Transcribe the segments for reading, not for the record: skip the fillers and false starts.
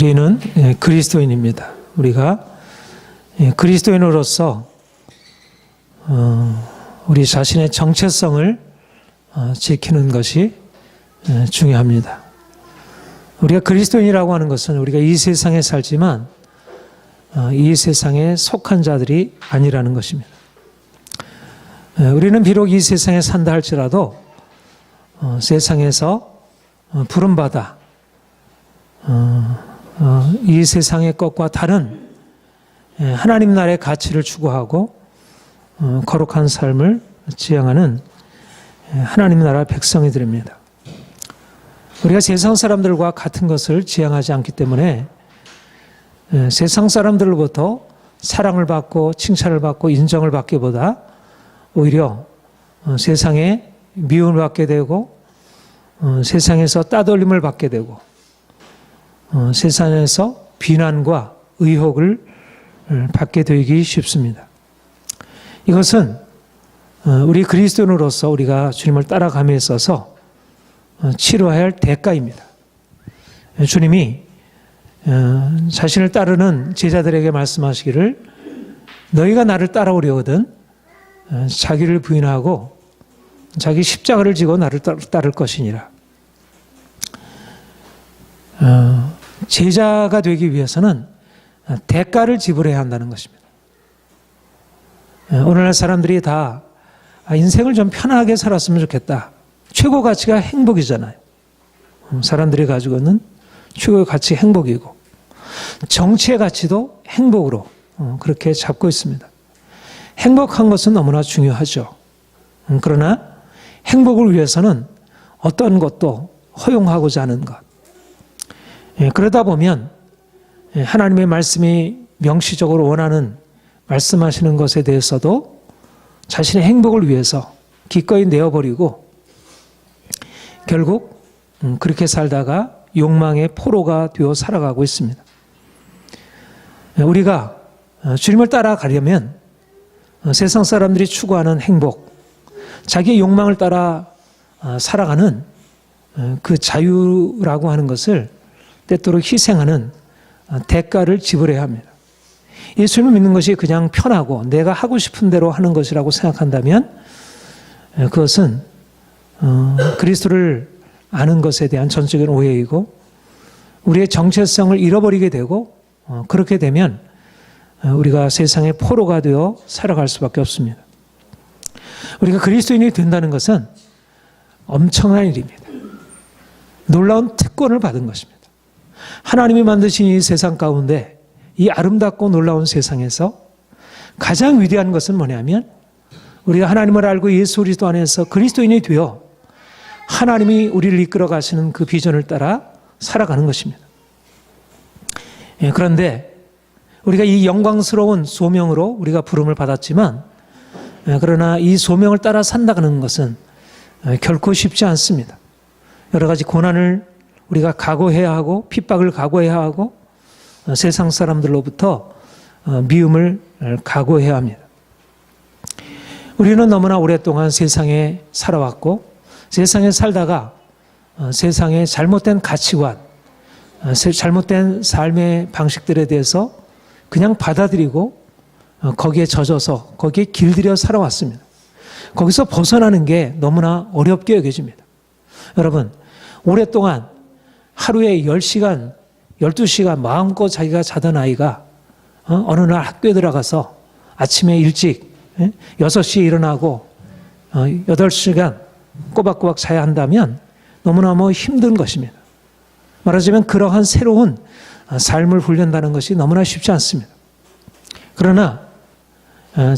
우리는 그리스도인입니다. 우리가 그리스도인으로서 우리 자신의 정체성을 지키는 것이 중요합니다. 우리가 그리스도인이라고 하는 것은 우리가 이 세상에 살지만 이 세상에 속한 자들이 아니라는 것입니다. 우리는 비록 이 세상에 산다 할지라도 세상에서 부름받아 이 세상의 것과 다른 하나님 나라의 가치를 추구하고 거룩한 삶을 지향하는 하나님 나라 백성이들입니다. 우리가 세상 사람들과 같은 것을 지향하지 않기 때문에 세상 사람들로부터 사랑을 받고 칭찬을 받고 인정을 받기보다 오히려 세상에 미움을 받게 되고 세상에서 따돌림을 받게 되고 세상에서 비난과 의혹을 받게 되기 쉽습니다. 이것은 우리 그리스도인으로서 우리가 주님을 따라감에 있어서 치러야 할 대가입니다. 주님이 자신을 따르는 제자들에게 말씀하시기를 너희가 나를 따라오려거든 자기를 부인하고 자기 십자가를 지고 나를 따를 것이니라. 제자가 되기 위해서는 대가를 지불해야 한다는 것입니다. 오늘날 사람들이 다 인생을 좀 편하게 살았으면 좋겠다. 최고 가치가 행복이잖아요. 사람들이 가지고 있는 최고의 가치 행복이고 정치의 가치도 행복으로 그렇게 잡고 있습니다. 행복한 것은 너무나 중요하죠. 그러나 행복을 위해서는 어떤 것도 허용하고자 하는 것. 그러다 보면 하나님의 말씀이 명시적으로 원하는 말씀하시는 것에 대해서도 자신의 행복을 위해서 기꺼이 내어버리고 결국 그렇게 살다가 욕망의 포로가 되어 살아가고 있습니다. 우리가 주님을 따라가려면 세상 사람들이 추구하는 행복, 자기의 욕망을 따라 살아가는 그 자유라고 하는 것을 때때로 희생하는 대가를 지불해야 합니다. 예수님을 믿는 것이 그냥 편하고 내가 하고 싶은 대로 하는 것이라고 생각한다면 그것은 그리스도를 아는 것에 대한 전적인 오해이고 우리의 정체성을 잃어버리게 되고 그렇게 되면 우리가 세상의 포로가 되어 살아갈 수밖에 없습니다. 우리가 그리스도인이 된다는 것은 엄청난 일입니다. 놀라운 특권을 받은 것입니다. 하나님이 만드신 이 세상 가운데 이 아름답고 놀라운 세상에서 가장 위대한 것은 뭐냐면 우리가 하나님을 알고 예수 그리스도 안에서 그리스도인이 되어 하나님이 우리를 이끌어 가시는 그 비전을 따라 살아가는 것입니다. 그런데 우리가 이 영광스러운 소명으로 우리가 부름을 받았지만 그러나 이 소명을 따라 산다는 것은 결코 쉽지 않습니다. 여러 가지 고난을 우리가 각오해야 하고 핍박을 각오해야 하고 세상 사람들로부터 미움을 각오해야 합니다. 우리는 너무나 오랫동안 세상에 살아왔고 세상에 살다가 세상의 잘못된 가치관, 잘못된 삶의 방식들에 대해서 그냥 받아들이고 거기에 젖어서 거기에 길들여 살아왔습니다. 거기서 벗어나는 게 너무나 어렵게 여겨집니다. 여러분, 오랫동안 하루에 10시간, 12시간 마음껏 자기가 자던 아이가 어느 날 학교에 들어가서 아침에 일찍 6시에 일어나고 8시간 꼬박꼬박 자야 한다면 너무너무 힘든 것입니다. 말하자면 그러한 새로운 삶을 훈련한다는 것이 너무나 쉽지 않습니다. 그러나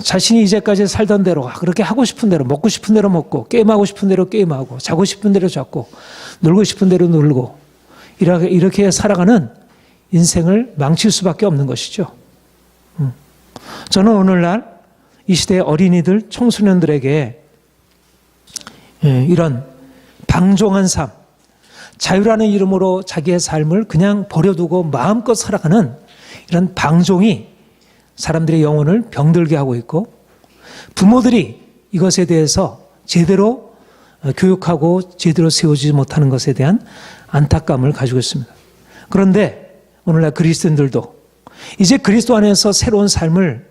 자신이 이제까지 살던 대로 그렇게 하고 싶은 대로 먹고 싶은 대로 먹고 게임하고 싶은 대로 게임하고 자고 싶은 대로 자고 놀고 싶은 대로 놀고 이렇게 살아가는 인생을 망칠 수밖에 없는 것이죠. 저는 오늘날 이 시대의 어린이들, 청소년들에게 이런 방종한 삶, 자유라는 이름으로 자기의 삶을 그냥 버려두고 마음껏 살아가는 이런 방종이 사람들의 영혼을 병들게 하고 있고 부모들이 이것에 대해서 제대로 교육하고 제대로 세우지 못하는 것에 대한 안타까움을 가지고 있습니다. 그런데 오늘날 그리스도인들도 이제 그리스도 안에서 새로운 삶을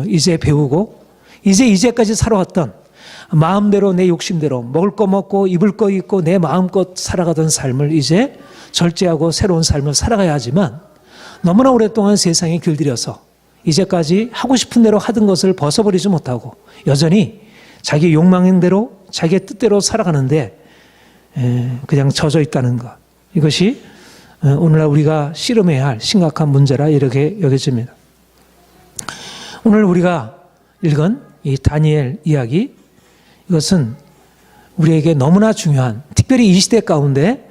이제 배우고 이제까지 살아왔던 마음대로 내 욕심대로 먹을 거 먹고 입을 거 입고 내 마음껏 살아가던 삶을 이제 절제하고 새로운 삶을 살아가야 하지만 너무나 오랫동안 세상에 길들여서 이제까지 하고 싶은 대로 하던 것을 벗어버리지 못하고 여전히 자기 욕망대로 자기의 뜻대로 살아가는데 그냥 젖어 있다는 것. 이것이 오늘날 우리가 씨름해야 할 심각한 문제라 이렇게 여겨집니다. 오늘 우리가 읽은 이 다니엘 이야기, 이것은 우리에게 너무나 중요한, 특별히 이 시대 가운데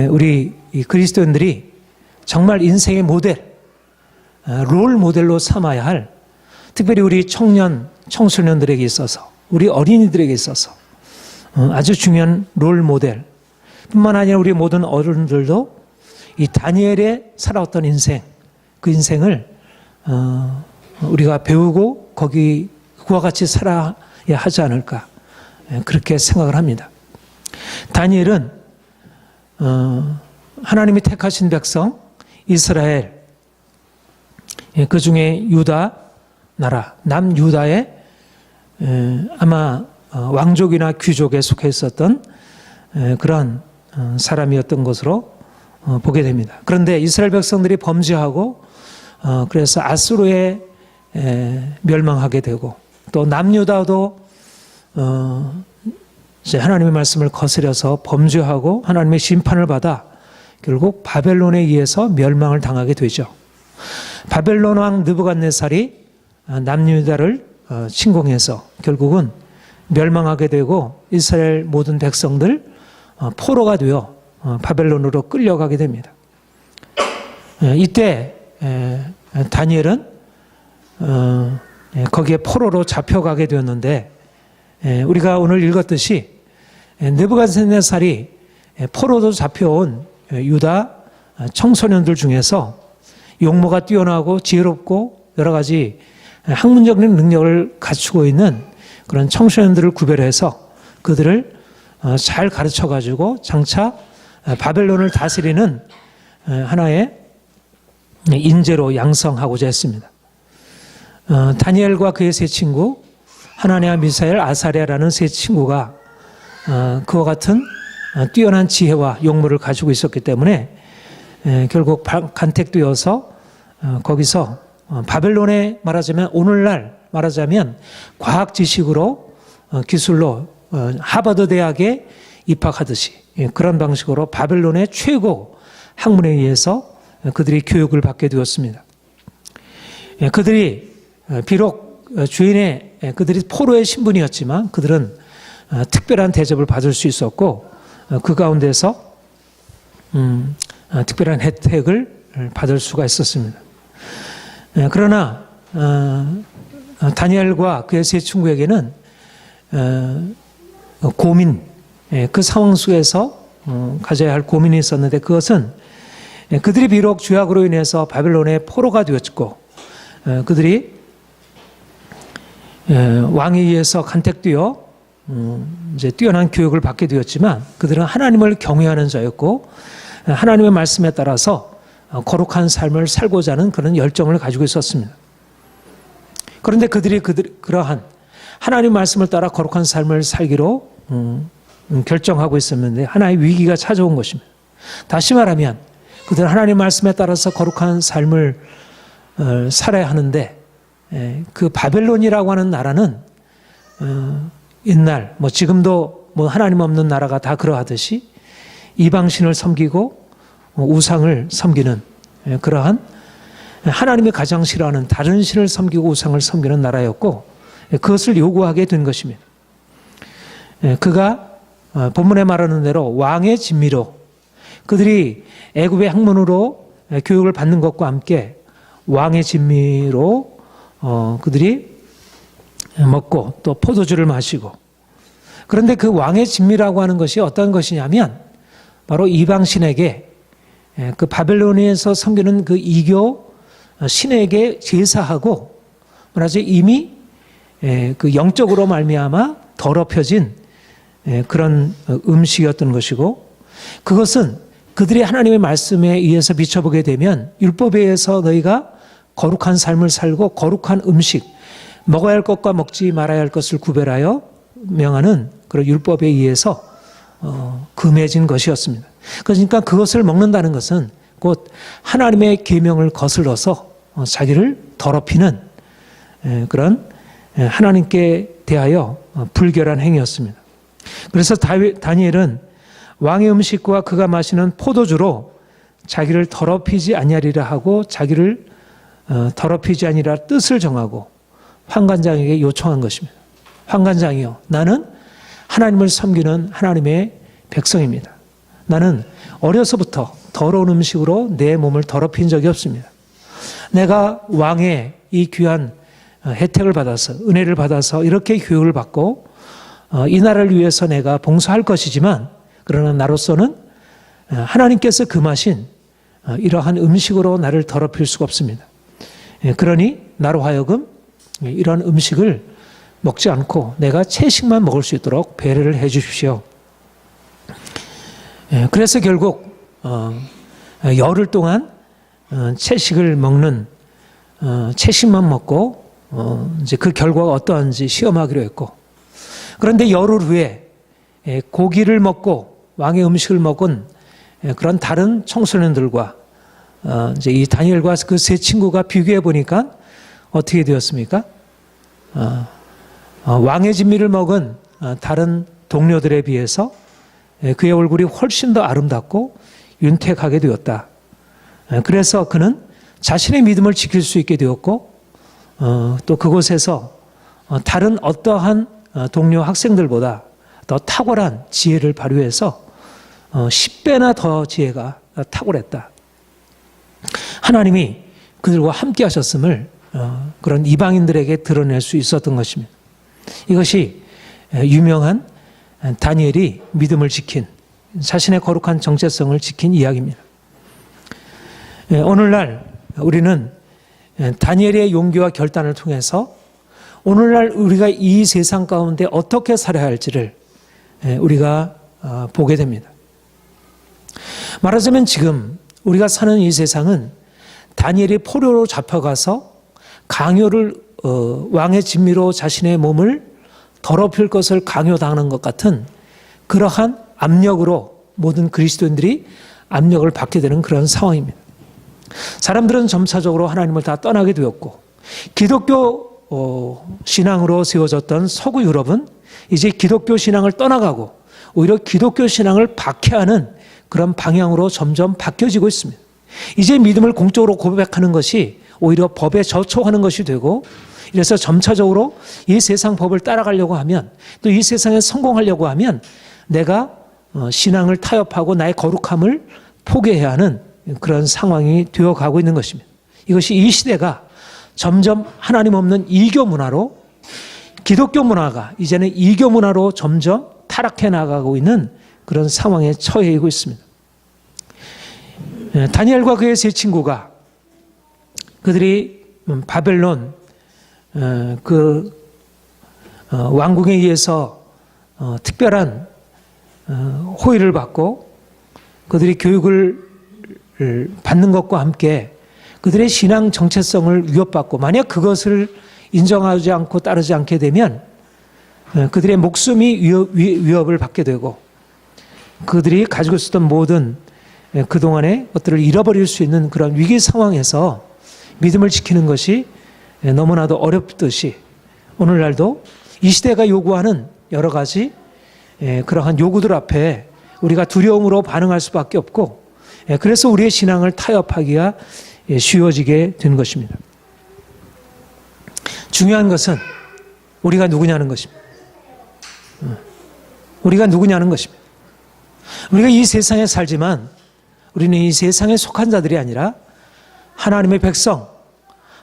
우리 그리스도인들이 정말 인생의 모델, 롤 모델로 삼아야 할, 특별히 우리 청년, 청소년들에게 있어서, 우리 어린이들에게 있어서 아주 중요한 롤 모델 뿐만 아니라 우리 모든 어른들도 이 다니엘의 살아왔던 인생, 그 인생을 우리가 배우고 그와 같이 살아야 하지 않을까, 그렇게 생각을 합니다. 다니엘은 하나님이 택하신 백성 이스라엘, 그 중에 유다 나라, 남유다의 아마 왕족이나 귀족에 속해 있었던 그런 사람이었던 것으로 보게 됩니다. 그런데 이스라엘 백성들이 범죄하고 그래서 아수르에 멸망하게 되고 또 남유다도 이제 하나님의 말씀을 거스려서 범죄하고 하나님의 심판을 받아 결국 바벨론에 의해서 멸망을 당하게 되죠. 바벨론 왕 느부갓네살이 남유다를 침공해서 결국은 멸망하게 되고 이스라엘 모든 백성들 포로가 되어 바벨론으로 끌려가게 됩니다. 이때 다니엘은 거기에 포로로 잡혀가게 되었는데 우리가 오늘 읽었듯이 느부갓네살이 포로로 잡혀온 유다 청소년들 중에서 용모가 뛰어나고 지혜롭고 여러 가지 학문적인 능력을 갖추고 있는 그런 청소년들을 구별해서 그들을 잘 가르쳐가지고 장차 바벨론을 다스리는 하나의 인재로 양성하고자 했습니다. 다니엘과 그의 세 친구 하나냐, 미사엘, 아사랴라는 세 친구가 그와 같은 뛰어난 지혜와 용모를 가지고 있었기 때문에 결국 간택되어서 거기서 바벨론에 말하자면 오늘날 말하자면 과학 지식으로 기술로 하버드 대학에 입학하듯이 그런 방식으로 바벨론의 최고 학문에 의해서 그들이 교육을 받게 되었습니다. 그들이 비록 그들이 포로의 신분이었지만 그들은 특별한 대접을 받을 수 있었고 그 가운데서 특별한 혜택을 받을 수가 있었습니다. 그러나 다니엘과 그의 세 친구에게는 고민, 그 상황 속에서 가져야 할 고민이 있었는데 그것은 그들이 비록 죄악으로 인해서 바벨론의 포로가 되었고 그들이 왕에 의해서 간택되어 이제 뛰어난 교육을 받게 되었지만 그들은 하나님을 경외하는 자였고 하나님의 말씀에 따라서 거룩한 삶을 살고자 하는 그런 열정을 가지고 있었습니다. 그런데 그들이 그러한 하나님 말씀을 따라 거룩한 삶을 살기로 결정하고 있었는데 하나의 위기가 찾아온 것입니다. 다시 말하면 그들은 하나님 말씀에 따라서 거룩한 삶을 살아야 하는데 그 바벨론이라고 하는 나라는 옛날 지금도 하나님 없는 나라가 다 그러하듯이 이방신을 섬기고 우상을 섬기는 그러한 하나님이 가장 싫어하는 다른 신을 섬기고 우상을 섬기는 나라였고 그것을 요구하게 된 것입니다. 그가 본문에 말하는 대로 왕의 진미로 그들이 애굽의 학문으로 교육을 받는 것과 함께 왕의 진미로 그들이 먹고 또 포도주를 마시고 그런데 그 왕의 진미라고 하는 것이 어떤 것이냐면 바로 이방신에게 그 바벨론에서 섬기는 그 이교 신에게 제사하고 말하자면 이미 그 영적으로 말미암아 더럽혀진 그런 음식이었던 것이고 그것은 그들이 하나님의 말씀에 의해서 비춰보게 되면 율법에 의해서 너희가 거룩한 삶을 살고 거룩한 음식, 먹어야 할 것과 먹지 말아야 할 것을 구별하여 명하는 그런 율법에 의해서 금해진 것이었습니다. 그러니까 그것을 먹는다는 것은 곧 하나님의 계명을 거슬러서 자기를 더럽히는 그런 하나님께 대하여 불결한 행위였습니다. 그래서 다니엘은 왕의 음식과 그가 마시는 포도주로 자기를 더럽히지 아니하리라 하고 자기를 더럽히지 아니라 뜻을 정하고 환관장에게 요청한 것입니다. 환관장이요, 나는 하나님을 섬기는 하나님의 백성입니다. 나는 어려서부터 더러운 음식으로 내 몸을 더럽힌 적이 없습니다. 내가 왕의 이 귀한 혜택을 받아서, 은혜를 받아서 이렇게 교육을 받고 이 나라를 위해서 내가 봉사할 것이지만, 그러나 나로서는 하나님께서 금하신 이러한 음식으로 나를 더럽힐 수가 없습니다. 그러니 나로 하여금 이런 음식을 먹지 않고 내가 채식만 먹을 수 있도록 배려를 해 주십시오. 그래서 결국 열흘 동안 채식을 먹는, 채식만 먹고 이제 그 결과가 어떠한지 시험하기로 했고, 그런데 열흘 후에 고기를 먹고 왕의 음식을 먹은 그런 다른 청소년들과 이제 이 다니엘과 그 세 친구가 비교해 보니까 어떻게 되었습니까? 왕의 진미를 먹은 다른 동료들에 비해서 그의 얼굴이 훨씬 더 아름답고 윤택하게 되었다. 그래서 그는 자신의 믿음을 지킬 수 있게 되었고, 또 그곳에서 다른 어떠한 동료 학생들보다 더 탁월한 지혜를 발휘해서 10배나 더 지혜가 탁월했다. 하나님이 그들과 함께 하셨음을 그런 이방인들에게 드러낼 수 있었던 것입니다. 이것이 유명한 다니엘이 믿음을 지킨, 자신의 거룩한 정체성을 지킨 이야기입니다. 오늘날 우리는 다니엘의 용기와 결단을 통해서 오늘날 우리가 이 세상 가운데 어떻게 살아야 할지를 우리가 보게 됩니다. 말하자면 지금 우리가 사는 이 세상은 다니엘이 포로로 잡혀가서 강요를 왕의 진미로 자신의 몸을 더럽힐 것을 강요당하는 것 같은 그러한 압력으로 모든 그리스도인들이 압력을 받게 되는 그런 상황입니다. 사람들은 점차적으로 하나님을 다 떠나게 되었고, 기독교 신앙으로 세워졌던 서구 유럽은 이제 기독교 신앙을 떠나가고 오히려 기독교 신앙을 박해하는 그런 방향으로 점점 바뀌어지고 있습니다. 이제 믿음을 공적으로 고백하는 것이 오히려 법에 저촉하는 것이 되고, 이래서 점차적으로 이 세상 법을 따라가려고 하면, 또 이 세상에 성공하려고 하면 내가 신앙을 타협하고 나의 거룩함을 포기해야 하는 그런 상황이 되어가고 있는 것입니다. 이것이 이 시대가 점점 하나님 없는 이교 문화로, 기독교 문화가 이제는 이교 문화로 점점 타락해 나가고 있는 그런 상황에 처해 있습니다. 다니엘과 그의 세 친구가 그들이 바벨론 왕궁에 의해서 특별한 호의를 받고 그들이 교육을 받는 것과 함께 그들의 신앙 정체성을 위협받고, 만약 그것을 인정하지 않고 따르지 않게 되면 그들의 목숨이 위협을 받게 되고, 그들이 가지고 있었던 모든 그동안의 것들을 잃어버릴 수 있는 그런 위기 상황에서 믿음을 지키는 것이 너무나도 어렵듯이, 오늘날도 이 시대가 요구하는 여러 가지 그러한 요구들 앞에 우리가 두려움으로 반응할 수밖에 없고, 그래서 우리의 신앙을 타협하기가 쉬워지게 된 것입니다. 중요한 것은 우리가 누구냐는 것입니다. 우리가 누구냐는 것입니다. 우리가 이 세상에 살지만 우리는 이 세상에 속한 자들이 아니라 하나님의 백성,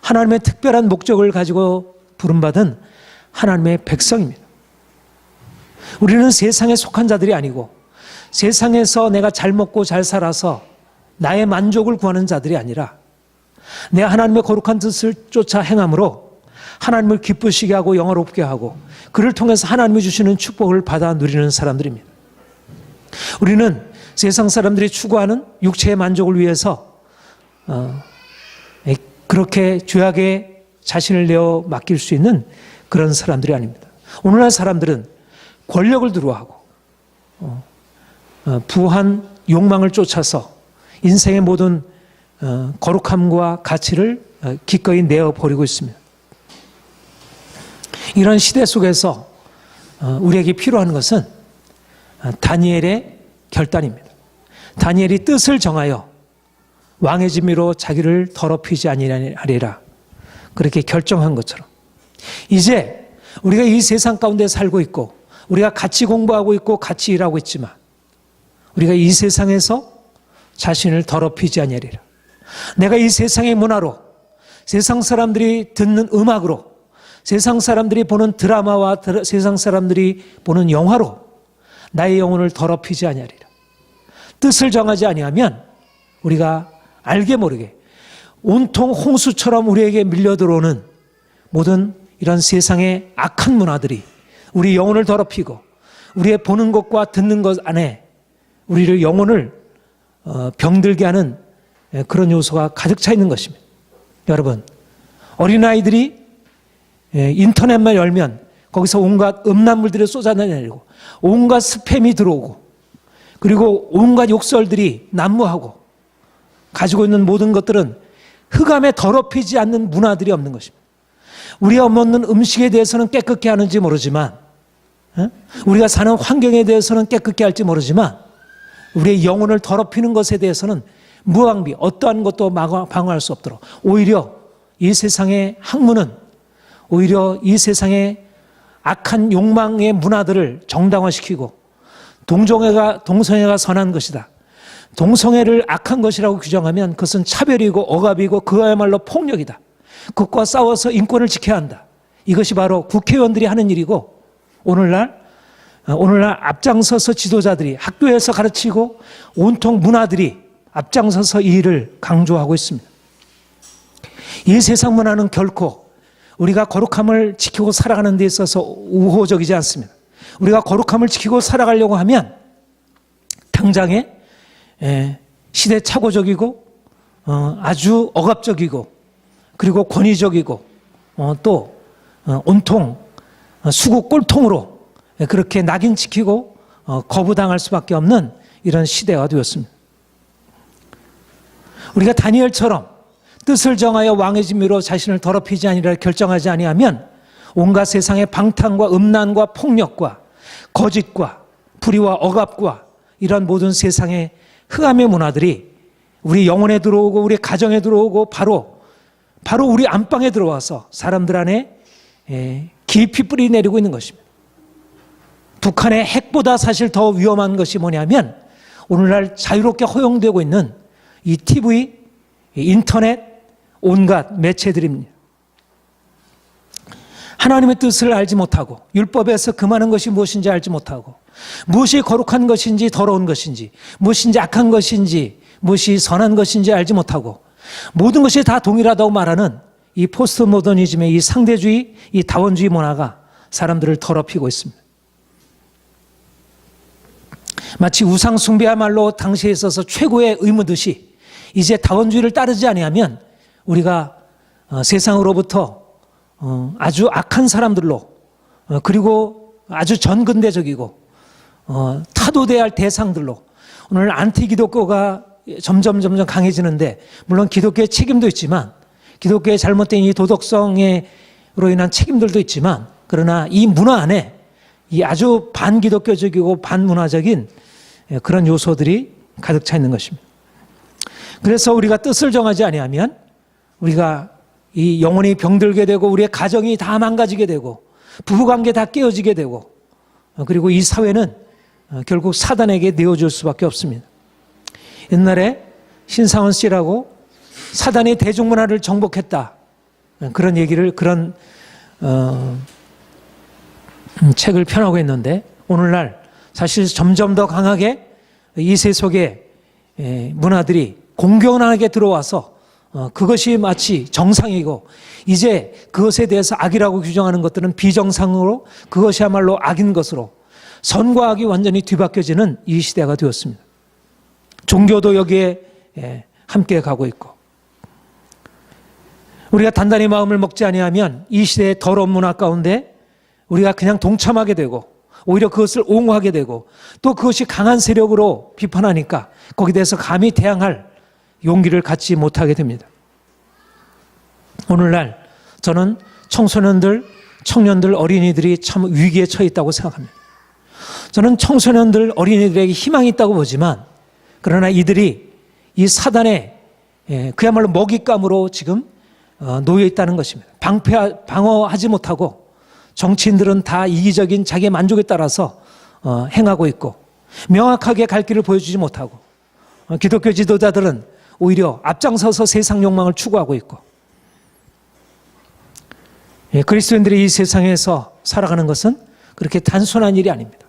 하나님의 특별한 목적을 가지고 부름받은 하나님의 백성입니다. 우리는 세상에 속한 자들이 아니고, 세상에서 내가 잘 먹고 잘 살아서 나의 만족을 구하는 자들이 아니라, 내가 하나님의 거룩한 뜻을 쫓아 행함으로 하나님을 기쁘시게 하고 영화롭게 하고 그를 통해서 하나님이 주시는 축복을 받아 누리는 사람들입니다. 우리는 세상 사람들이 추구하는 육체의 만족을 위해서 그렇게 죄악에 자신을 내어 맡길 수 있는 그런 사람들이 아닙니다. 오늘날 사람들은 권력을 두려워하고 부한 욕망을 쫓아서 인생의 모든 거룩함과 가치를 기꺼이 내어버리고 있습니다. 이런 시대 속에서 우리에게 필요한 것은 다니엘의 결단입니다. 다니엘이 뜻을 정하여 왕의 진미로 자기를 더럽히지 아니하리라 그렇게 결정한 것처럼 이제 우리가 이 세상 가운데 살고 있고 우리가 같이 공부하고 있고 같이 일하고 있지만 우리가 이 세상에서 자신을 더럽히지 아니하리라. 내가 이 세상의 문화로 세상 사람들이 듣는 음악으로 세상 사람들이 보는 드라마와 세상 사람들이 보는 영화로 나의 영혼을 더럽히지 아니하리라. 뜻을 정하지 아니하면 우리가 알게 모르게 온통 홍수처럼 우리에게 밀려들어오는 모든 이런 세상의 악한 문화들이 우리 영혼을 더럽히고 우리의 보는 것과 듣는 것 안에 우리를 영혼을 병들게 하는 그런 요소가 가득 차 있는 것입니다. 여러분, 어린아이들이 인터넷만 열면 거기서 온갖 음란물들이 쏟아내리고 온갖 스팸이 들어오고 그리고 온갖 욕설들이 난무하고 가지고 있는 모든 것들은 흑암에 더럽히지 않는 문화들이 없는 것입니다. 우리가 먹는 음식에 대해서는 깨끗게 하는지 모르지만 우리가 사는 환경에 대해서는 깨끗게 할지 모르지만 우리의 영혼을 더럽히는 것에 대해서는 무방비 어떠한 것도 방어할 수 없도록 오히려 이 세상의 학문은 오히려 이 세상의 악한 욕망의 문화들을 정당화시키고 동성애가 선한 것이다. 동성애를 악한 것이라고 규정하면 그것은 차별이고 억압이고 그야말로 폭력이다. 그것과 싸워서 인권을 지켜야 한다. 이것이 바로 국회의원들이 하는 일이고 오늘날 앞장서서 지도자들이 학교에서 가르치고 온통 문화들이 앞장서서 이 일을 강조하고 있습니다. 이 세상 문화는 결코 우리가 거룩함을 지키고 살아가는 데 있어서 우호적이지 않습니다. 우리가 거룩함을 지키고 살아가려고 하면 당장에 시대착오적이고 아주 억압적이고 그리고 권위적이고 또 온통 수구 꼴통으로 그렇게 낙인찍히고 거부당할 수밖에 없는 이런 시대가 되었습니다. 우리가 다니엘처럼 뜻을 정하여 왕의 진미로 자신을 더럽히지 아니라 결정하지 아니하면 온갖 세상의 방탕과 음란과 폭력과 거짓과 불의와 억압과 이런 모든 세상의 흑암의 문화들이 우리 영혼에 들어오고 우리 가정에 들어오고 바로 우리 안방에 들어와서 사람들 안에 깊이 뿌리 내리고 있는 것입니다. 북한의 핵보다 사실 더 위험한 것이 뭐냐면 오늘날 자유롭게 허용되고 있는 이 TV, 인터넷, 온갖 매체들입니다. 하나님의 뜻을 알지 못하고 율법에서 금하는 것이 무엇인지 알지 못하고 무엇이 거룩한 것인지 더러운 것인지 무엇인지 악한 것인지 무엇이 선한 것인지 알지 못하고 모든 것이 다 동일하다고 말하는 이 포스트 모더니즘의 이 상대주의, 이 다원주의 문화가 사람들을 더럽히고 있습니다. 마치 우상 숭배야말로 당시에 있어서 최고의 의무듯이 이제 다원주의를 따르지 아니하면 우리가 세상으로부터 아주 악한 사람들로 그리고 아주 전근대적이고 타도돼야 할 대상들로 오늘 안티기독교가 점점 강해지는데 물론 기독교의 책임도 있지만 기독교의 잘못된 이 도덕성으로 인한 책임들도 있지만 그러나 이 문화 안에 이 아주 반기독교적이고 반문화적인 그런 요소들이 가득 차 있는 것입니다. 그래서 우리가 뜻을 정하지 아니하면 우리가 이 영혼이 병들게 되고 우리의 가정이 다 망가지게 되고 부부관계 다 깨어지게 되고 그리고 이 사회는 결국 사단에게 내어줄 수밖에 없습니다. 옛날에 신상원 씨라고 사단이 대중문화를 정복했다 그런 얘기를 그런 책을 펴나오고 있는데 오늘날 사실 점점 더 강하게 이 세속의 문화들이 공견하게 들어와서 그것이 마치 정상이고 이제 그것에 대해서 악이라고 규정하는 것들은 비정상으로 그것이야말로 악인 것으로 선과 악이 완전히 뒤바뀌어지는 이 시대가 되었습니다. 종교도 여기에 함께 가고 있고, 우리가 단단히 마음을 먹지 아니하면 이 시대의 더러운 문화 가운데 우리가 그냥 동참하게 되고 오히려 그것을 옹호하게 되고 또 그것이 강한 세력으로 비판하니까 거기에 대해서 감히 대항할 용기를 갖지 못하게 됩니다. 오늘날 저는 청소년들, 청년들, 어린이들이 참 위기에 처해 있다고 생각합니다. 저는 청소년들, 어린이들에게 희망이 있다고 보지만 그러나 이들이 이 사단의 그야말로 먹잇감으로 지금 놓여 있다는 것입니다. 방어하지 못하고 정치인들은 다 이기적인 자기의 만족에 따라서 행하고 있고 명확하게 갈 길을 보여주지 못하고 기독교 지도자들은 오히려 앞장서서 세상 욕망을 추구하고 있고 그리스도인들이 이 세상에서 살아가는 것은 그렇게 단순한 일이 아닙니다.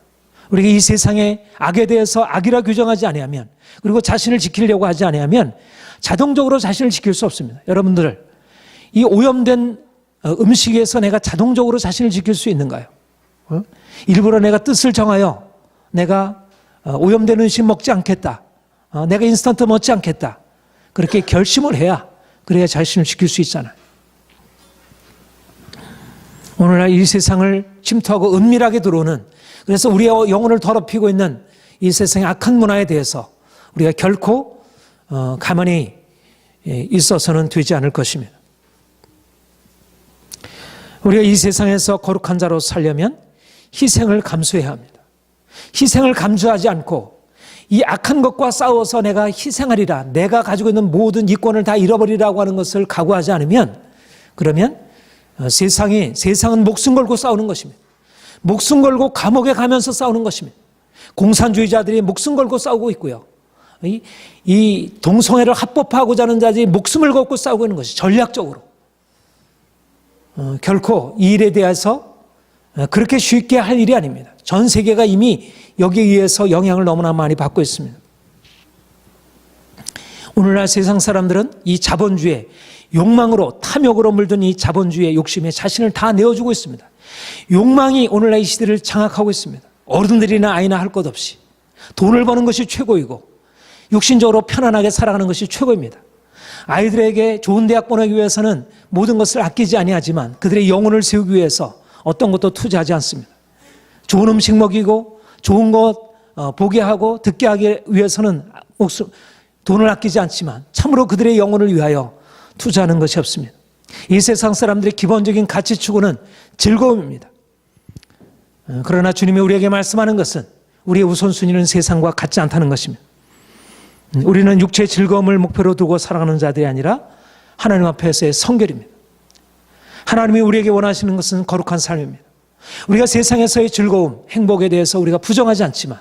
우리가 이 세상의 악에 대해서 악이라 규정하지 아니하면 그리고 자신을 지키려고 하지 아니하면 자동적으로 자신을 지킬 수 없습니다. 여러분들, 이 오염된 음식에서 내가 자동적으로 자신을 지킬 수 있는가요? 일부러 내가 뜻을 정하여 내가 오염된 음식 먹지 않겠다. 내가 인스턴트 먹지 않겠다. 그렇게 결심을 해야 그래야 자신을 지킬 수 있잖아요. 오늘날 이 세상을 침투하고 은밀하게 들어오는, 그래서 우리의 영혼을 더럽히고 있는 이 세상의 악한 문화에 대해서 우리가 결코 가만히 있어서는 되지 않을 것입니다. 우리가 이 세상에서 거룩한 자로 살려면 희생을 감수해야 합니다. 희생을 감수하지 않고 이 악한 것과 싸워서 내가 희생하리라, 내가 가지고 있는 모든 이권을 다 잃어버리라고 하는 것을 각오하지 않으면 그러면 세상은 목숨 걸고 싸우는 것입니다. 목숨 걸고 감옥에 가면서 싸우는 것입니다. 공산주의자들이 목숨 걸고 싸우고 있고요. 이 동성애를 합법화하고자 하는 자들이 목숨을 걸고 싸우고 있는 것이 전략적으로. 결코 이 일에 대해서 그렇게 쉽게 할 일이 아닙니다. 전 세계가 이미 여기에 의해서 영향을 너무나 많이 받고 있습니다. 오늘날 세상 사람들은 이 자본주의, 욕망으로, 탐욕으로 물든 이 자본주의의 욕심에 자신을 다 내어주고 있습니다. 욕망이 오늘날 이 시대를 장악하고 있습니다. 어른들이나 아이나 할 것 없이 돈을 버는 것이 최고이고 육신적으로 편안하게 살아가는 것이 최고입니다. 아이들에게 좋은 대학 보내기 위해서는 모든 것을 아끼지 아니하지만 그들의 영혼을 세우기 위해서 어떤 것도 투자하지 않습니다. 좋은 음식 먹이고 좋은 것 보게 하고 듣게 하기 위해서는 돈을 아끼지 않지만 참으로 그들의 영혼을 위하여 투자하는 것이 없습니다. 이 세상 사람들의 기본적인 가치 추구는 즐거움입니다. 그러나 주님이 우리에게 말씀하는 것은 우리의 우선순위는 세상과 같지 않다는 것입니다. 우리는 육체의 즐거움을 목표로 두고 살아가는 자들이 아니라 하나님 앞에서의 성결입니다. 하나님이 우리에게 원하시는 것은 거룩한 삶입니다. 우리가 세상에서의 즐거움, 행복에 대해서 우리가 부정하지 않지만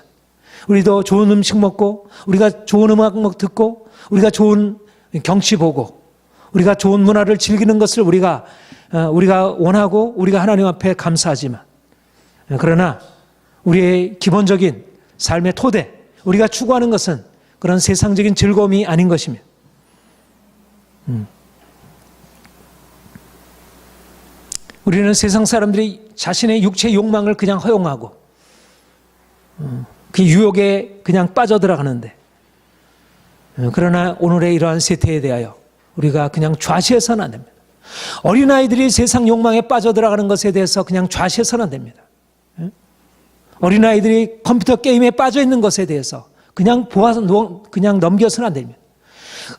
우리도 좋은 음식 먹고 우리가 좋은 음악 듣고 우리가 좋은 경치 보고 우리가 좋은 문화를 즐기는 것을 우리가 원하고 우리가 하나님 앞에 감사하지만 그러나 우리의 기본적인 삶의 토대, 우리가 추구하는 것은 그런 세상적인 즐거움이 아닌 것입니다. 우리는 세상 사람들이 자신의 육체의 욕망을 그냥 허용하고 그 유혹에 그냥 빠져들어가는데 그러나 오늘의 이러한 세태에 대하여 우리가 그냥 좌시해서는 안 됩니다. 어린아이들이 세상 욕망에 빠져들어가는 것에 대해서 그냥 좌시해서는 안 됩니다. 어린아이들이 컴퓨터 게임에 빠져 있는 것에 대해서 그냥 보아서 그냥 넘겨서는 안 됩니다.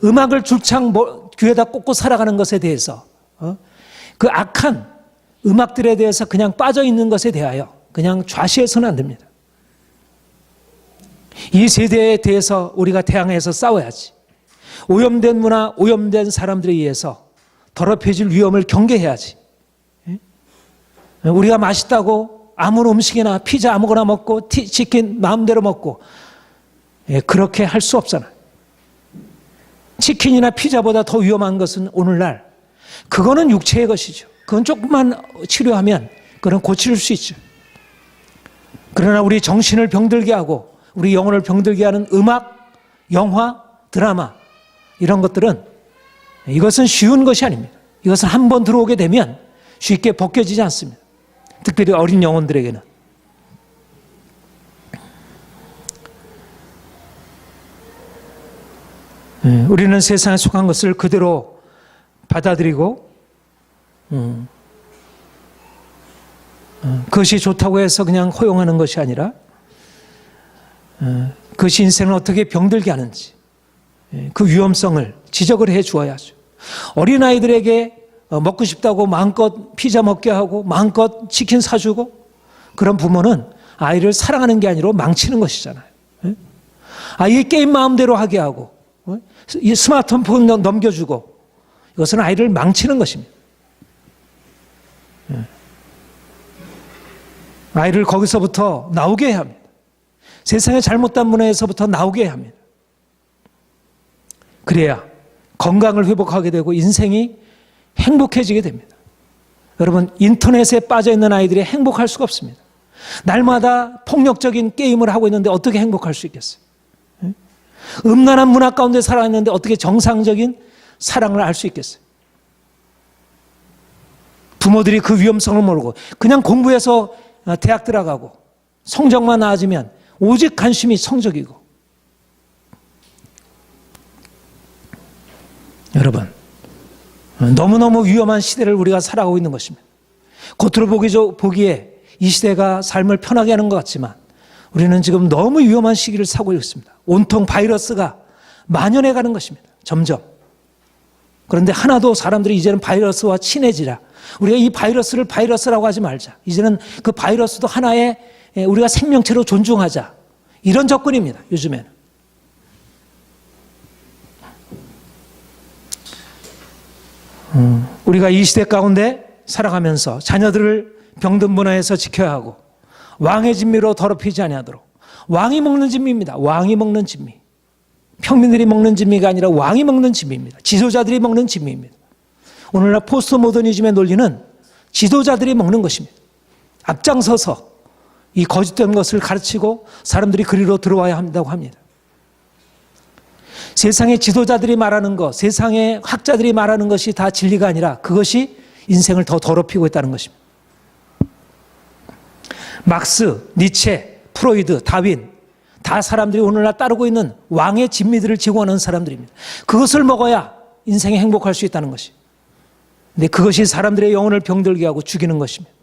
음악을 줄창 귀에다 꽂고 살아가는 것에 대해서 그 악한 음악들에 대해서 그냥 빠져 있는 것에 대하여 그냥 좌시해서는 안 됩니다. 이 세대에 대해서 우리가 대항해서 싸워야지. 오염된 문화, 오염된 사람들에 의해서 더럽혀질 위험을 경계해야지. 우리가 맛있다고 아무 음식이나 피자 아무거나 먹고 치킨 마음대로 먹고 그렇게 할 수 없잖아요. 치킨이나 피자보다 더 위험한 것은 오늘날 그거는 육체의 것이죠. 그건 조금만 치료하면 그건 고칠 수 있죠. 그러나 우리 정신을 병들게 하고 우리 영혼을 병들게 하는 음악, 영화, 드라마 이런 것들은 이것은 쉬운 것이 아닙니다. 이것은 한번 들어오게 되면 쉽게 벗겨지지 않습니다. 특별히 어린 영혼들에게는. 우리는 세상에 속한 것을 그대로 받아들이고 그것이 좋다고 해서 그냥 허용하는 것이 아니라 그것이 인생을 어떻게 병들게 하는지 그 위험성을 지적을 해 주어야죠. 어린아이들에게 먹고 싶다고 마음껏 피자 먹게 하고 마음껏 치킨 사주고 그런 부모는 아이를 사랑하는 게 아니라 망치는 것이잖아요. 아이의 게임 마음대로 하게 하고 이 스마트폰 넘겨주고 이것은 아이를 망치는 것입니다. 아이를 거기서부터 나오게 해야 합니다. 세상의 잘못된 문화에서부터 나오게 해야 합니다. 그래야 건강을 회복하게 되고 인생이 행복해지게 됩니다. 여러분, 인터넷에 빠져있는 아이들이 행복할 수가 없습니다. 날마다 폭력적인 게임을 하고 있는데 어떻게 행복할 수 있겠어요? 음란한 문화 가운데 살아있는데 어떻게 정상적인 사랑을 알 수 있겠어요? 부모들이 그 위험성을 모르고 그냥 공부해서 대학 들어가고 성적만 나아지면 오직 관심이 성적이고, 여러분, 너무너무 위험한 시대를 우리가 살아가고 있는 것입니다. 겉으로 보기에 이 시대가 삶을 편하게 하는 것 같지만 우리는 지금 너무 위험한 시기를 살고 있습니다. 온통 바이러스가 만연해 가는 것입니다. 점점. 그런데 하나도 사람들이 이제는 바이러스와 친해지라. 우리가 이 바이러스를 바이러스라고 하지 말자. 이제는 그 바이러스도 하나의 우리가 생명체로 존중하자. 이런 접근입니다. 요즘에는. 우리가 이 시대 가운데 살아가면서 자녀들을 병든 문화에서 지켜야 하고 왕의 진미로 더럽히지 아니하도록. 왕이 먹는 진미입니다. 왕이 먹는 진미. 평민들이 먹는 진미가 아니라 왕이 먹는 진미입니다. 지도자들이 먹는 진미입니다. 오늘날 포스트 모더니즘의 논리는 지도자들이 먹는 것입니다. 앞장서서 이 거짓된 것을 가르치고 사람들이 그리로 들어와야 한다고 합니다. 세상의 지도자들이 말하는 것, 세상의 학자들이 말하는 것이 다 진리가 아니라 그것이 인생을 더 더럽히고 있다는 것입니다. 막스, 니체, 프로이드, 다윈, 다 사람들이 오늘날 따르고 있는 왕의 진미들을 지고하는 사람들입니다. 그것을 먹어야 인생에 행복할 수 있다는 것이. 근데 그것이 사람들의 영혼을 병들게 하고 죽이는 것입니다.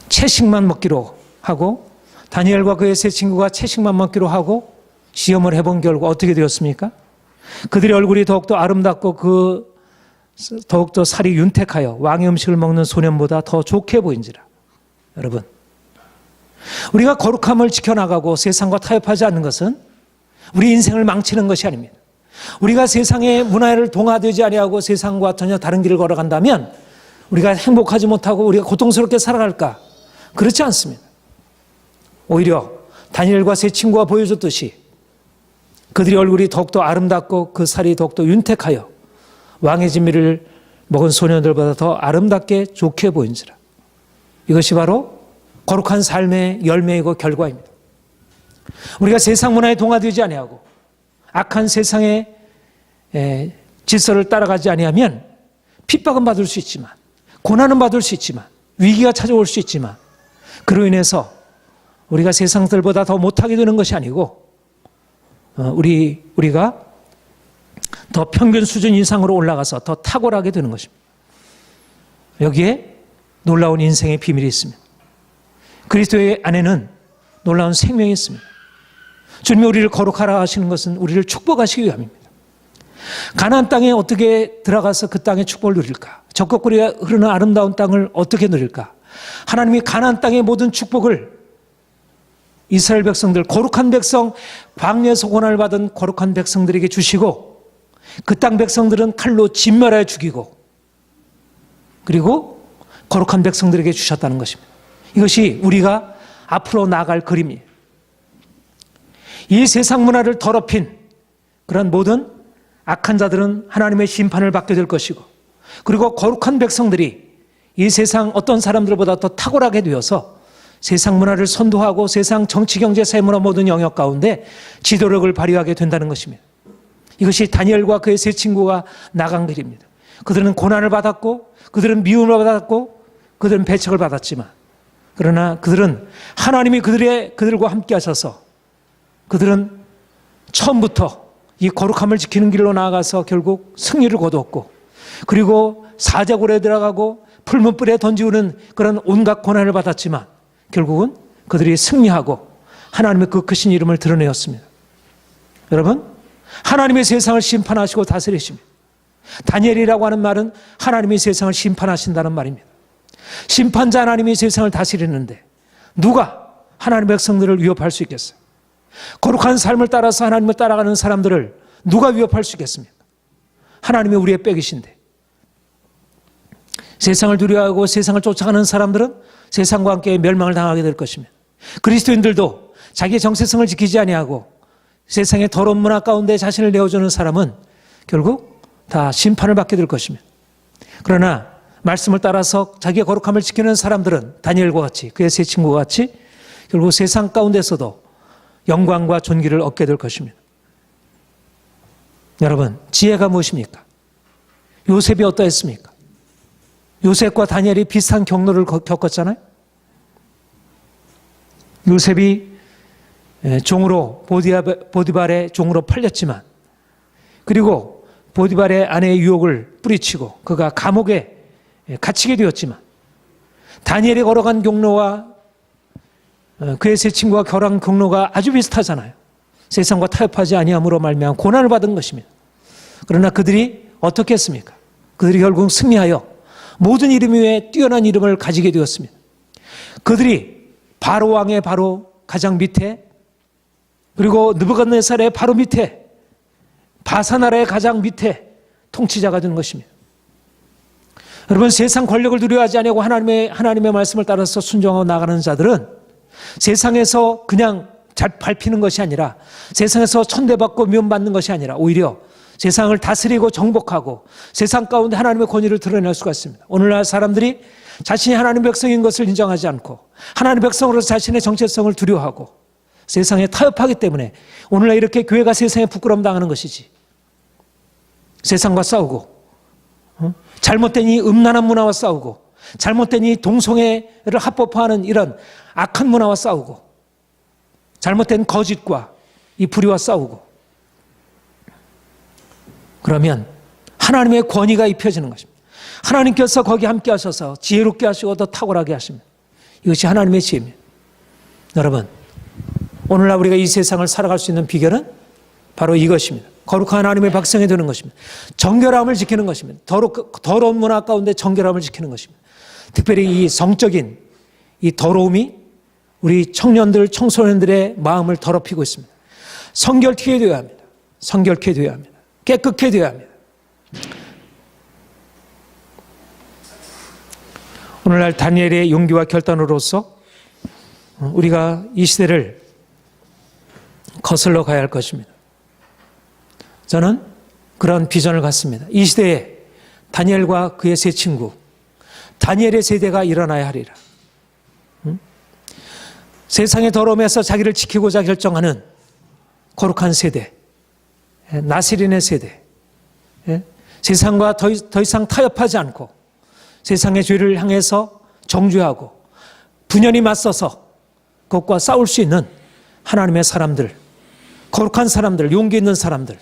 채식만 먹기로 하고 다니엘과 그의 세 친구가 채식만 먹기로 하고 시험을 해본 결과 어떻게 되었습니까? 그들의 얼굴이 더욱더 아름답고 더욱더 살이 윤택하여 왕의 음식을 먹는 소년보다 더 좋게 보인지라. 여러분, 우리가 거룩함을 지켜나가고 세상과 타협하지 않는 것은 우리 인생을 망치는 것이 아닙니다. 우리가 세상의 문화를 동화되지 아니하고 세상과 전혀 다른 길을 걸어간다면 우리가 행복하지 못하고 우리가 고통스럽게 살아갈까? 그렇지 않습니다. 오히려 다니엘과 세 친구가 보여줬듯이 그들의 얼굴이 더욱더 아름답고 그 살이 더욱더 윤택하여 왕의 진미를 먹은 소년들보다 더 아름답게 좋게 보인지라. 이것이 바로 거룩한 삶의 열매이고 결과입니다. 우리가 세상 문화에 동화되지 아니하고 악한 세상의 질서를 따라가지 아니하면 핍박은 받을 수 있지만 고난은 받을 수 있지만 위기가 찾아올 수 있지만 그로 인해서 우리가 세상들보다 더 못하게 되는 것이 아니고 우리가 더 평균 수준 이상으로 올라가서 더 탁월하게 되는 것입니다. 여기에 놀라운 인생의 비밀이 있습니다. 그리스도의 안에는 놀라운 생명이 있습니다. 주님이 우리를 거룩하라 하시는 것은 우리를 축복하시기 위함입니다. 가나안 땅에 어떻게 들어가서 그 땅의 축복을 누릴까? 적곡거리가 흐르는 아름다운 땅을 어떻게 누릴까? 하나님이 가나안 땅의 모든 축복을 이스라엘 백성들, 거룩한 백성, 광야에서 고난을 받은 거룩한 백성들에게 주시고 그 땅 백성들은 칼로 진멸하여 죽이고 그리고 거룩한 백성들에게 주셨다는 것입니다. 이것이 우리가 앞으로 나아갈 그림이에요. 이 세상 문화를 더럽힌 그런 모든 악한 자들은 하나님의 심판을 받게 될 것이고 그리고 거룩한 백성들이 이 세상 어떤 사람들보다 더 탁월하게 되어서 세상 문화를 선도하고 세상 정치, 경제, 사회문화 모든 영역 가운데 지도력을 발휘하게 된다는 것입니다. 이것이 다니엘과 그의 세 친구가 나간 길입니다. 그들은 고난을 받았고 그들은 미움을 받았고 그들은 배척을 받았지만 그러나 그들은 하나님이 그들과 함께 하셔서 그들은 처음부터 이 거룩함을 지키는 길로 나아가서 결국 승리를 거두었고, 그리고 사자굴에 들어가고 풀문불에 던지우는 그런 온갖 고난을 받았지만 결국은 그들이 승리하고 하나님의 그 크신 이름을 드러내었습니다. 여러분, 하나님의 세상을 심판하시고 다스리십니다. 다니엘이라고 하는 말은 하나님이 세상을 심판하신다는 말입니다. 심판자 하나님이 세상을 다스리는데 누가 하나님의 백성들을 위협할 수 있겠어요? 거룩한 삶을 따라서 하나님을 따라가는 사람들을 누가 위협할 수 있겠습니까? 하나님이 우리의 백이신데, 세상을 두려워하고 세상을 쫓아가는 사람들은 세상과 함께 멸망을 당하게 될 것입니다. 그리스도인들도 자기의 정체성을 지키지 아니하고 세상의 더러운 문화 가운데 자신을 내어주는 사람은 결국 다 심판을 받게 될 것입니다. 그러나 말씀을 따라서 자기의 거룩함을 지키는 사람들은 다니엘과 같이, 그의 세 친구와 같이 결국 세상 가운데서도 영광과 존귀를 얻게 될 것입니다. 여러분, 지혜가 무엇입니까? 요셉이 어떠했습니까? 요셉과 다니엘이 비슷한 경로를 겪었잖아요. 요셉이 종으로 보디발의 종으로 팔렸지만, 그리고 보디발의 아내의 유혹을 뿌리치고 그가 감옥에 갇히게 되었지만, 다니엘이 걸어간 경로와 그의 세 친구가 결한 경로가 아주 비슷하잖아요. 세상과 타협하지 아니함으로 말미암아 고난을 받은 것입니다. 그러나 그들이 어떻게 했습니까? 그들이 결국 승리하여 모든 이름 위에 뛰어난 이름을 가지게 되었습니다. 그들이 바로 왕의 바로 가장 밑에, 그리고 느부갓네살의 바로 밑에, 바사나라의 가장 밑에 통치자가 되는 것입니다. 여러분, 세상 권력을 두려워하지 아니하고 하나님의 말씀을 따라서 순종하고 나가는 자들은 세상에서 그냥 잘 밟히는 것이 아니라, 세상에서 천대받고 미움받는 것이 아니라 오히려 세상을 다스리고 정복하고 세상 가운데 하나님의 권위를 드러낼 수가 있습니다. 오늘날 사람들이 자신이 하나님의 백성인 것을 인정하지 않고 하나님의 백성으로서 자신의 정체성을 두려워하고 세상에 타협하기 때문에 오늘날 이렇게 교회가 세상에 부끄러움 당하는 것이지, 세상과 싸우고 잘못된 이 음란한 문화와 싸우고 잘못된 이 동성애를 합법화하는 이런 악한 문화와 싸우고 잘못된 거짓과 이 불의와 싸우고, 그러면 하나님의 권위가 입혀지는 것입니다. 하나님께서 거기 함께 하셔서 지혜롭게 하시고 더 탁월하게 하십니다. 이것이 하나님의 지혜입니다. 여러분, 오늘날 우리가 이 세상을 살아갈 수 있는 비결은 바로 이것입니다. 거룩한 하나님의 백성이 되는 것입니다. 정결함을 지키는 것입니다. 더러운 문화 가운데 정결함을 지키는 것입니다. 특별히 이 성적인 이 더러움이 우리 청년들, 청소년들의 마음을 더럽히고 있습니다. 성결케 되어야 합니다. 성결케 되어야 합니다. 깨끗해 되어야 합니다. 오늘날 다니엘의 용기와 결단으로서 우리가 이 시대를 거슬러 가야 할 것입니다. 저는 그런 비전을 갖습니다. 이 시대에 다니엘과 그의 세 친구, 다니엘의 세대가 일어나야 하리라. 세상의 더러움에서 자기를 지키고자 결정하는 거룩한 세대, 나세린의 세대, 세상과 더 이상 타협하지 않고 세상의 죄를 향해서 정죄하고 분연히 맞서서 그것과 싸울 수 있는 하나님의 사람들, 거룩한 사람들, 용기 있는 사람들,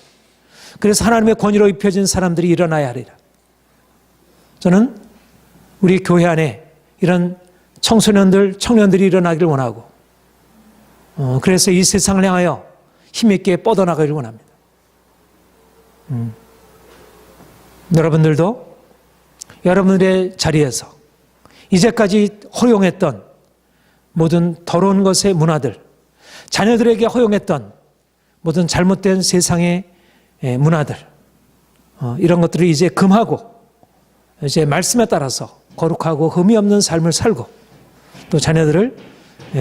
그래서 하나님의 권위로 입혀진 사람들이 일어나야 하리라. 저는 우리 교회 안에 이런 청소년들, 청년들이 일어나기를 원하고, 그래서 이 세상을 향하여 힘있게 뻗어나가기를 원합니다. 여러분들도 여러분들의 자리에서 이제까지 허용했던 모든 더러운 것의 문화들, 자녀들에게 허용했던 모든 잘못된 세상의 문화들, 이런 것들을 이제 금하고 이제 말씀에 따라서 거룩하고 흠이 없는 삶을 살고 또 자녀들을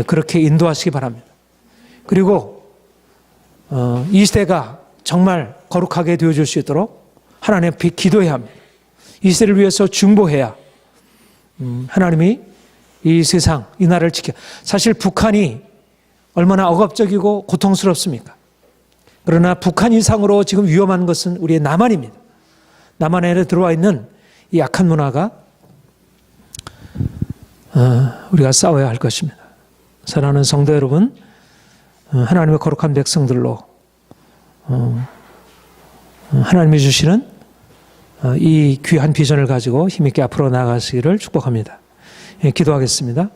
그렇게 인도하시기 바랍니다. 그리고 이 시대가 정말 거룩하게 되어줄 수 있도록 하나님 앞에 기도해야 합니다. 이 시대를 위해서 중보해야 하나님이 이 세상, 이 나라를 지켜. 사실 북한이 얼마나 억압적이고 고통스럽습니까? 그러나 북한 이상으로 지금 위험한 것은 우리의 남한입니다. 남한에 들어와 있는 이 악한 문화가 우리가 싸워야 할 것입니다. 사랑하는 성도 여러분, 하나님의 거룩한 백성들로 하나님이 주시는 이 귀한 비전을 가지고 힘있게 앞으로 나아가시기를 축복합니다. 기도하겠습니다.